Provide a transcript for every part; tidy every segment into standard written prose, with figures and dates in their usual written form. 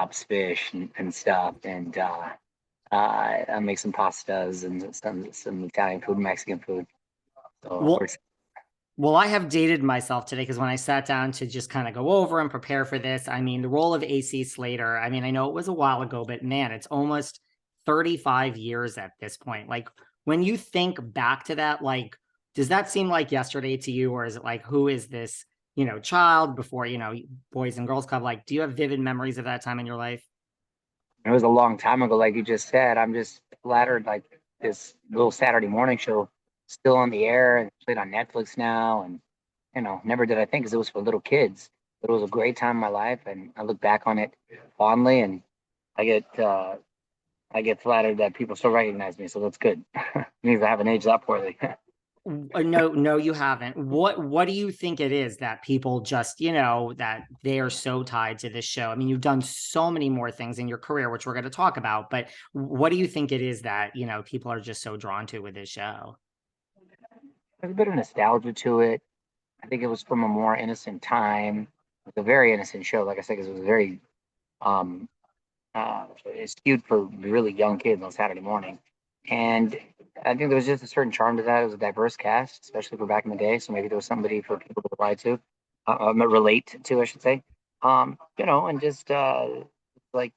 chops, fish, and stuff, and I make some pastas and some Italian food, Mexican food. So Well, well, I have dated myself today because when I sat down to just kind of go over and prepare for this, I mean, the role of AC Slater, I mean, I know it was a while ago, but man, it's almost 35 years at this point. Like, when you think back to that, like, does that seem like yesterday to you, or is it like, who is this, child before, Boys and Girls Club? Like, do you have vivid memories of that time in your life? it was a long time ago, like you just said. I'm just flattered, like this little Saturday morning show still on the air and played on Netflix now. And never did I think, because it was for little kids, but it was a great time in my life, and I look back on it fondly, and I get uh, I get flattered that people still recognize me, so that's good. Means I haven't aged that poorly. No, no, you haven't. What do you think it is that people just, that they are so tied to this show? I mean, you've done so many more things in your career, which we're going to talk about, but what do you think it is that, people are just so drawn to with this show? There's a bit of nostalgia to it. I think it was from a more innocent time. It's a very innocent show, like I said, because it was very um, it's skewed for really young kids on Saturday morning. And I think there was just a certain charm to that. It was a diverse cast, especially for back in the day. So maybe there was somebody for people to relate to, I should say. And just like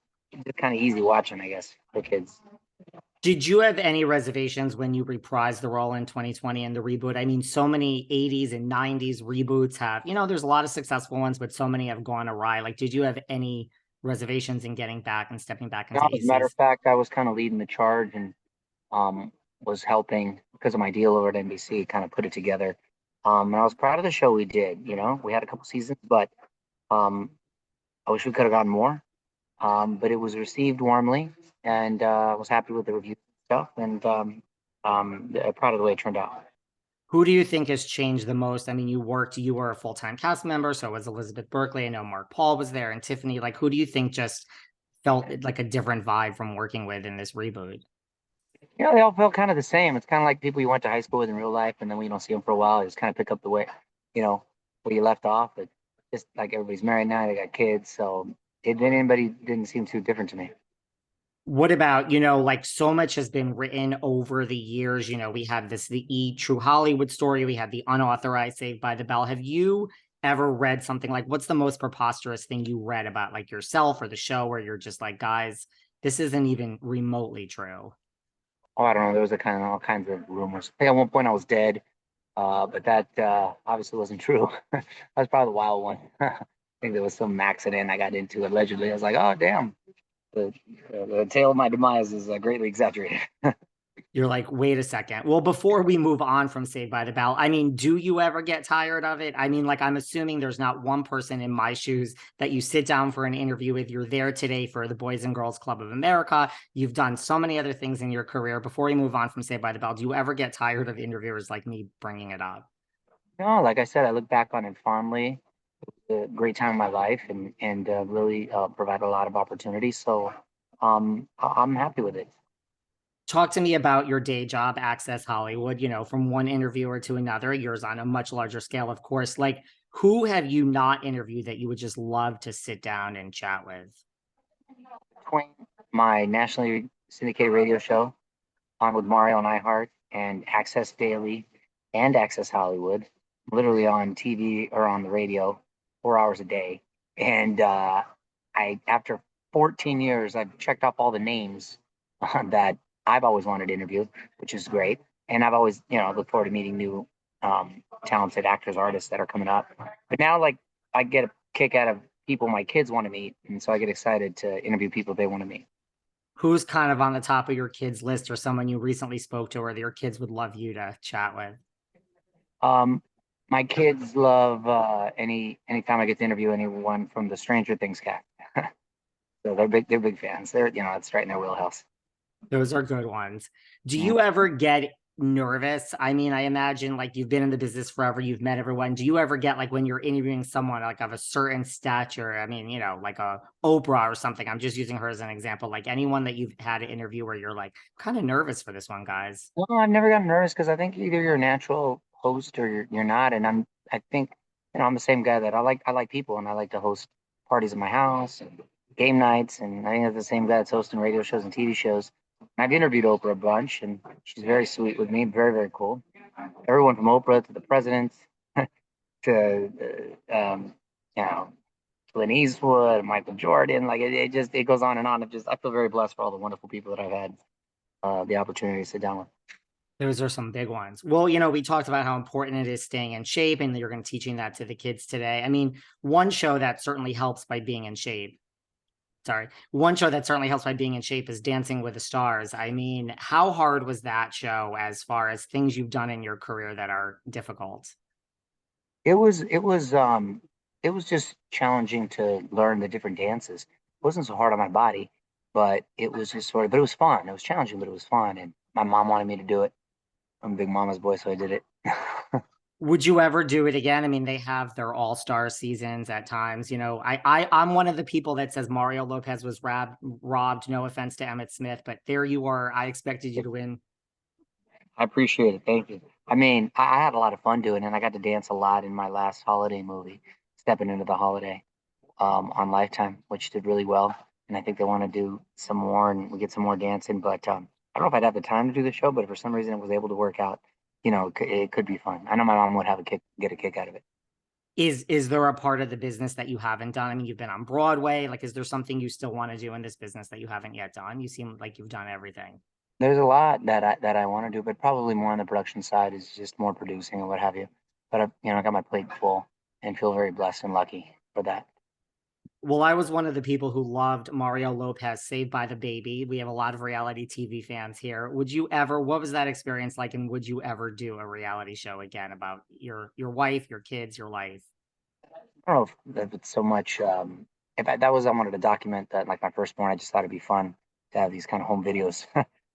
just kind of easy watching, I guess, for kids. Did you have any reservations when you reprised the role in 2020 in the reboot? I mean, so many 80s and 90s reboots have, there's a lot of successful ones, but so many have gone awry. Like, did you have any reservations in getting back and stepping back into Now, as a matter of ACs? fact, I was kind of leading the charge, and was helping because of my deal over at NBC, kind of put it together. And I was proud of the show we did. We had a couple seasons, but um, I wish we could have gotten more. But it was received warmly, and I was happy with the review stuff, and proud of the way it turned out. Who do you think has changed the most? I mean, you were a full-time cast member, so was Elizabeth Berkley. I know Mark Paul was there and Tiffani. Like, who do you think just felt like a different vibe from working with in this reboot? They all felt kind of the same. It's kind of like people you went to high school with in real life, and then when you don't see them for a while, you just kind of pick up the way, you know, where you left off. But just like everybody's married now, they got kids, so anybody didn't seem too different to me. What about, like so much has been written over the years. We had the True Hollywood story, we had the unauthorized Saved by the Bell. Have you ever read something like, what's the most preposterous thing you read about like yourself or the show where you're just like, guys, this isn't even remotely true? Oh, I don't know. There was all kinds of rumors. I think at one point I was dead, but that obviously wasn't true. That was probably the wild one. I think there was some accident I got into allegedly. I was like, oh damn, the the tale of my demise is greatly exaggerated. You're like, wait a second. Well, before we move on from Saved by the Bell, I mean, do you ever get tired of it? I mean, like, I'm assuming there's not one person in my shoes that you sit down for an interview with. You're there today for the Boys and Girls Club of America. You've done so many other things in your career. Before we move on from Saved by the Bell, do you ever get tired of interviewers like me bringing it up? No, like I said, I look back on it fondly. A great time in my life, and really provided a lot of opportunities. So I'm happy with it. Talk to me about your day job, Access Hollywood, from one interviewer to another, yours on a much larger scale, of course. Like, who have you not interviewed that you would just love to sit down and chat with? Between my nationally syndicated radio show on with Mario and iHeart, and Access Daily and Access Hollywood, literally on TV or on the radio, 4 hours a day. And I, after 14 years, I've checked off all the names that I've always wanted to interview, which is great. And I've always, look forward to meeting new talented actors, artists that are coming up. But now, like, I get a kick out of people my kids want to meet, and so I get excited to interview people they want to meet. Who's kind of on the top of your kids' list, or someone you recently spoke to, or your kids would love you to chat with? Um, my kids love anytime I get to interview anyone from the Stranger Things cast. So they're big fans. It's right in their wheelhouse. Those are good ones. Do Mhm. you ever get nervous? I mean, I imagine like you've been in the business forever, you've met everyone. Do you ever get like when you're interviewing someone like of a certain stature? I mean, like a Oprah or something. I'm just using her as an example. Like anyone that you've had an interview where you're like kind of nervous for this one, guys. Well, I've never gotten nervous because I think either you're a natural host or you're not. And I think I'm the same guy that I like people, and I like to host parties in my house, and game nights, and I think that's the same guy that's hosting radio shows and TV shows. And I've interviewed Oprah a bunch, and she's very sweet with me, very, very cool. Everyone from Oprah to the presidents to you know, Clint Eastwood, Michael Jordan, like it goes on and on. I feel very blessed for all the wonderful people that I've had the opportunity to sit down with. Those are some big ones. Well, you know, we talked about how important it is staying in shape, and you're going to teaching that to the kids today. I mean, one show that certainly helps by being in shape. Sorry, one show that certainly helps by being in shape is Dancing with the Stars. I mean, how hard was that show as far as things you've done in your career that are difficult? It was just challenging to learn the different dances. It wasn't so hard on my body, but it was just sort of, but it was fun. It was challenging, but it was fun. And my mom wanted me to do it. I'm a big mama's boy, so I did it. Would you ever do it again? I mean, they have their all-star seasons at times. You know, I'm one of the people that says Mario Lopez was robbed. No offense to Emmett Smith, but there you are. I expected you to win. I appreciate it. Thank you. I mean, I had a lot of fun doing it, and I got to dance a lot in my last holiday movie, Stepping Into the Holiday, on Lifetime, which did really well. And I think they want to do some more, and we get some more dancing. But I don't know if I'd have the time to do the show, but if for some reason it was able to work out, it could be fun. I know my mom would get a kick out of it. Is there a part of the business that you haven't done? I mean, you've been on Broadway. Like, is there something you still want to do in this business that you haven't yet done? You seem like you've done everything. There's a lot that I want to do, but probably more on the production side is just more producing and what have you. But I got my plate full and feel very blessed and lucky for that. Well, I was one of the people who loved Mario Lopez, Saved by the Baby. We have a lot of reality TV fans here. What was that experience like? And would you ever do a reality show again about your wife, your kids, your life? I don't know if it's so much. I wanted to document that, like my firstborn. I just thought it'd be fun to have these kind of home videos,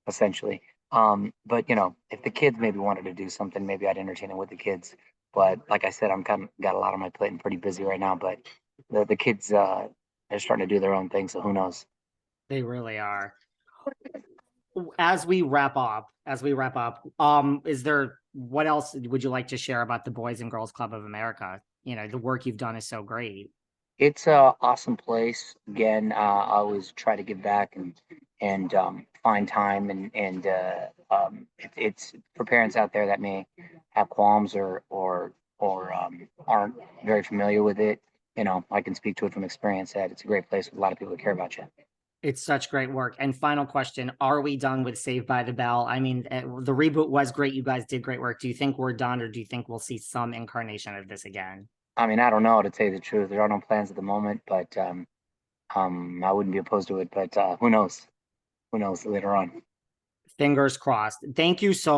essentially. But if the kids maybe wanted to do something, maybe I'd entertain it with the kids. But like I said, I'm kind of got a lot on my plate and pretty busy right now. But the kids, they're starting to do their own thing, so who knows? They really are. As we wrap up, is there what else would you like to share about the Boys and Girls Club of America? You know, the work you've done is so great. It's a awesome place. Again, I always try to give back and find time and it's for parents out there that may have qualms or aren't very familiar with it. I can speak to it from experience that it's a great place with a lot of people that care about you. It's such great work. And final question, are we done with Saved by the Bell? I mean, the reboot was great. You guys did great work. Do you think we're done, or do you think we'll see some incarnation of this again? I mean, I don't know to tell you the truth. There are no plans at the moment, but I wouldn't be opposed to it. But who knows? Who knows later on? Fingers crossed. Thank you so